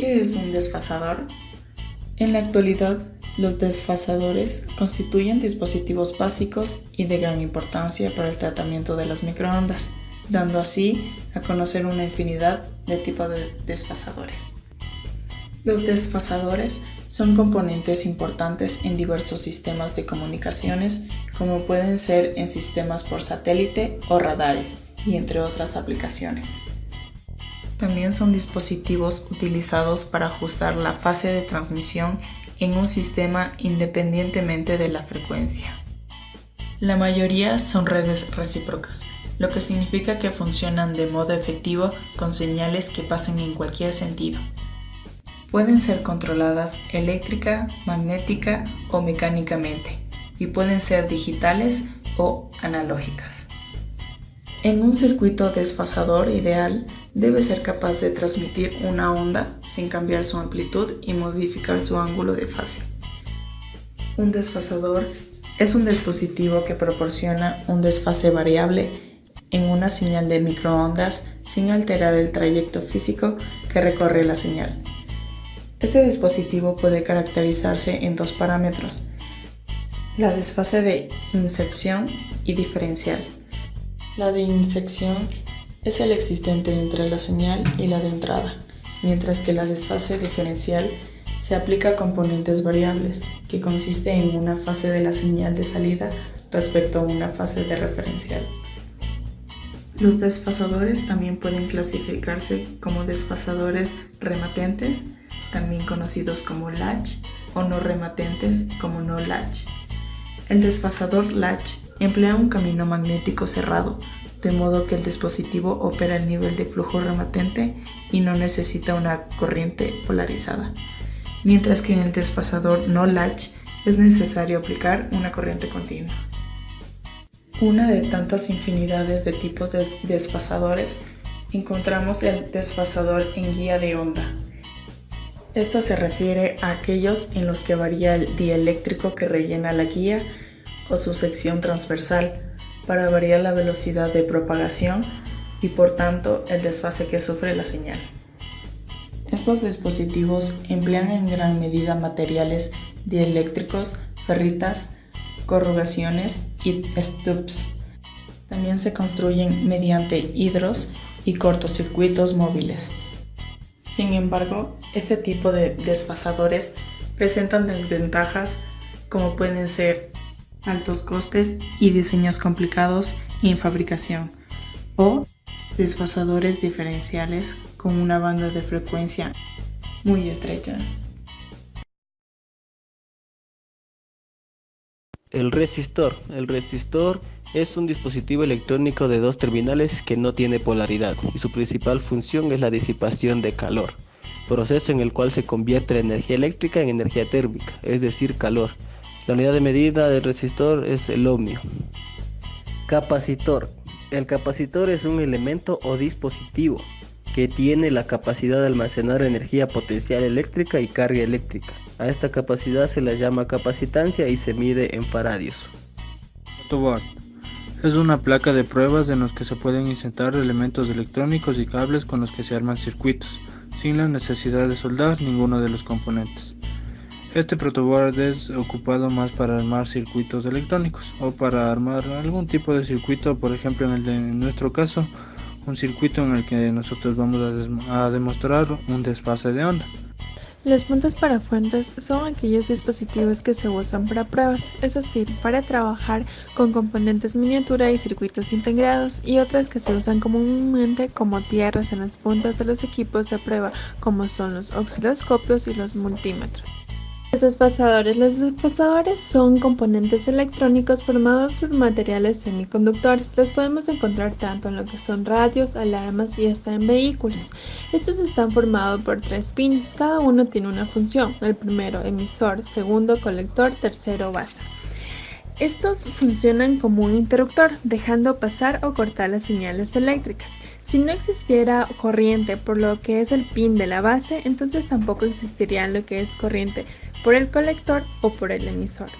¿Qué es un desfasador? En la actualidad, los desfasadores constituyen dispositivos básicos y de gran importancia para el tratamiento de las microondas, dando así a conocer una infinidad de tipos de desfasadores. Los desfasadores son componentes importantes en diversos sistemas de comunicaciones, como pueden ser en sistemas por satélite o radares, y entre otras aplicaciones. También son dispositivos utilizados para ajustar la fase de transmisión en un sistema independientemente de la frecuencia. La mayoría son redes recíprocas, lo que significa que funcionan de modo efectivo con señales que pasen en cualquier sentido. Pueden ser controladas eléctrica, magnética o mecánicamente, y pueden ser digitales o analógicas. En un circuito desfasador ideal, debe ser capaz de transmitir una onda sin cambiar su amplitud y modificar su ángulo de fase. Un desfasador es un dispositivo que proporciona un desfase variable en una señal de microondas sin alterar el trayecto físico que recorre la señal. Este dispositivo puede caracterizarse en dos parámetros: la desfase de inserción y diferencial. La de inserción es el existente entre la señal y la de entrada, mientras que la desfase diferencial se aplica a componentes variables, que consiste en una fase de la señal de salida respecto a una fase de referencial. Los desfasadores también pueden clasificarse como desfasadores rematentes, también conocidos como latch, o no rematentes como no latch. El desfasador latch emplea un camino magnético cerrado, de modo que el dispositivo opera al nivel de flujo rematente y no necesita una corriente polarizada, mientras que en el desfasador no latch es necesario aplicar una corriente continua. Una de tantas infinidades de tipos de desfasadores, encontramos el desfasador en guía de onda. Esto se refiere a aquellos en los que varía el dieléctrico que rellena la guía o su sección transversal para variar la velocidad de propagación y por tanto el desfase que sufre la señal. Estos dispositivos emplean en gran medida materiales dieléctricos, ferritas, corrugaciones y stubs. También se construyen mediante hidros y cortocircuitos móviles. Sin embargo, este tipo de desfasadores presentan desventajas como pueden ser altos costes y diseños complicados en fabricación, o desfasadores diferenciales con una banda de frecuencia muy estrecha. El resistor. El resistor es un dispositivo electrónico de dos terminales que no tiene polaridad y su principal función es la disipación de calor, proceso en el cual se convierte la energía eléctrica en energía térmica, es decir, calor. La unidad de medida del resistor es el ohmio. Capacitor. El capacitor es un elemento o dispositivo que tiene la capacidad de almacenar energía potencial eléctrica y carga eléctrica. A esta capacidad se la llama capacitancia y se mide en faradios. Protoboard es una placa de pruebas en los que se pueden insertar elementos electrónicos y cables con los que se arman circuitos, sin la necesidad de soldar ninguno de los componentes. Este protoboard es ocupado más para armar circuitos electrónicos o para armar algún tipo de circuito, por ejemplo en nuestro caso, un circuito en el que nosotros vamos a demostrar un desfase de onda. Los puntos para fuentes son aquellos dispositivos que se usan para pruebas, es decir, para trabajar con componentes miniatura y circuitos integrados, y otras que se usan comúnmente como tierras en las puntas de los equipos de prueba, como son los osciloscopios y los multímetros. Los desfasadores son componentes electrónicos formados por materiales semiconductores. Los podemos encontrar tanto en lo que son radios, alarmas y hasta en vehículos. Estos están formados por 3 pines, cada uno tiene una función: el primero emisor, segundo colector, tercero base. Estos funcionan como un interruptor, dejando pasar o cortar las señales eléctricas. Si no existiera corriente por lo que es el pin de la base, entonces tampoco existiría lo que es corriente por el colector o por el emisor.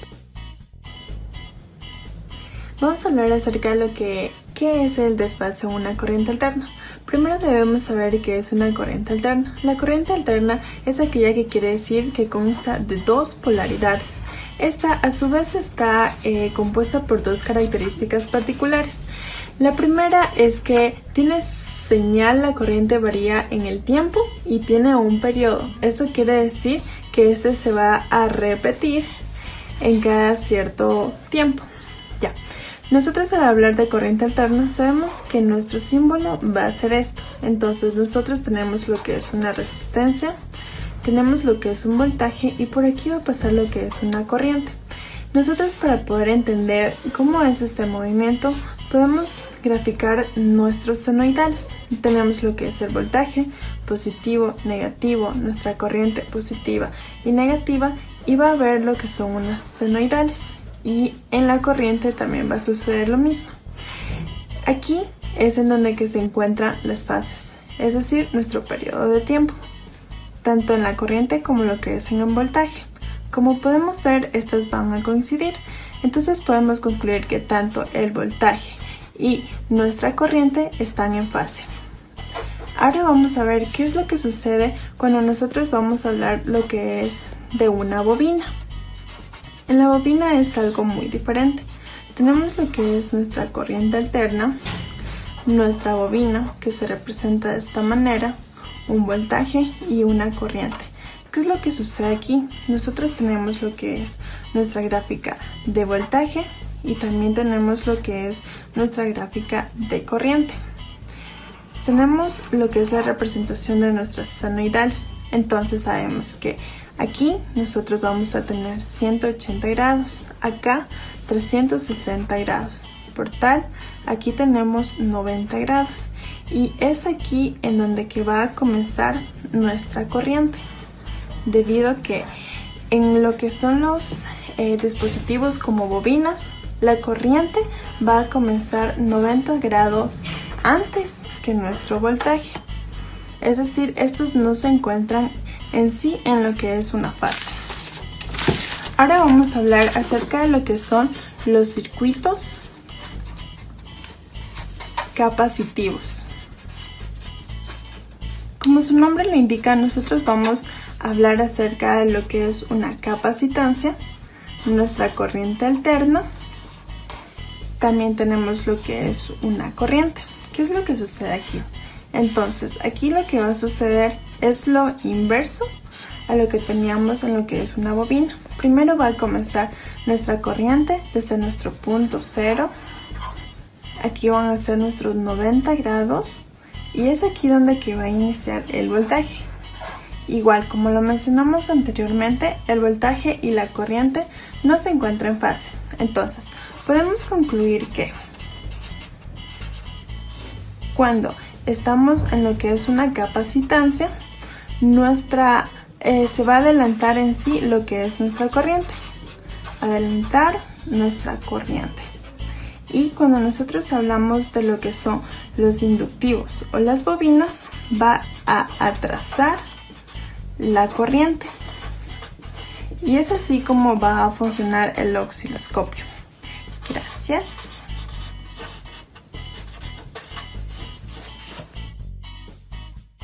Vamos a hablar acerca de lo que ¿qué es el desfase o una corriente alterna? Primero debemos saber qué es una corriente alterna. La corriente alterna es aquella que quiere decir que consta de dos polaridades. Esta a su vez está compuesta por dos características particulares. La primera es que tiene señal, la corriente varía en el tiempo y tiene un periodo. Esto quiere decir que este se va a repetir en cada cierto tiempo. Ya. Nosotros al hablar de corriente alterna sabemos que nuestro símbolo va a ser esto. Entonces nosotros tenemos lo que es una resistencia, tenemos lo que es un voltaje y por aquí va a pasar lo que es una corriente. Nosotros para poder entender cómo es este movimiento podemos graficar nuestros senoidales. Tenemos lo que es el voltaje, positivo, negativo, nuestra corriente positiva y negativa y va a haber lo que son unas senoidales. Y en la corriente también va a suceder lo mismo. Aquí es en donde que se encuentran las fases, es decir, nuestro periodo de tiempo, tanto en la corriente como lo que es en el voltaje. Como podemos ver, estas van a coincidir, entonces podemos concluir que tanto el voltaje y nuestra corriente están en fase. Ahora vamos a ver qué es lo que sucede cuando nosotros vamos a hablar lo que es de una bobina. En la bobina es algo muy diferente. Tenemos lo que es nuestra corriente alterna, nuestra bobina que se representa de esta manera, un voltaje y una corriente. ¿Qué es lo que sucede aquí? Nosotros tenemos lo que es nuestra gráfica de voltaje y también tenemos lo que es nuestra gráfica de corriente. Tenemos lo que es la representación de nuestras senoidales. Entonces sabemos que aquí nosotros vamos a tener 180 grados, acá 360 grados. Por tal, aquí tenemos 90 grados y es aquí en donde que va a comenzar nuestra corriente. Debido a que en lo que son los dispositivos como bobinas, la corriente va a comenzar 90 grados antes que nuestro voltaje. Es decir, estos no se encuentran en sí en lo que es una fase. Ahora vamos a hablar acerca de lo que son los circuitos capacitivos. Como su nombre lo indica, nosotros vamos a hablar acerca de lo que es una capacitancia, nuestra corriente alterna. También tenemos lo que es una corriente. ¿Qué es lo que sucede aquí? Entonces, aquí lo que va a suceder es lo inverso a lo que teníamos en lo que es una bobina. Primero va a comenzar nuestra corriente desde nuestro punto cero. Aquí van a ser nuestros 90 grados y es aquí donde que va a iniciar el voltaje. Igual como lo mencionamos anteriormente, el voltaje y la corriente no se encuentran en fase. Entonces, podemos concluir que cuando estamos en lo que es una capacitancia, se va a adelantar en sí lo que es nuestra corriente. Adelantar nuestra corriente. Y cuando nosotros hablamos de lo que son los inductivos o las bobinas, va a atrasar la corriente. Y es así como va a funcionar el osciloscopio. Gracias.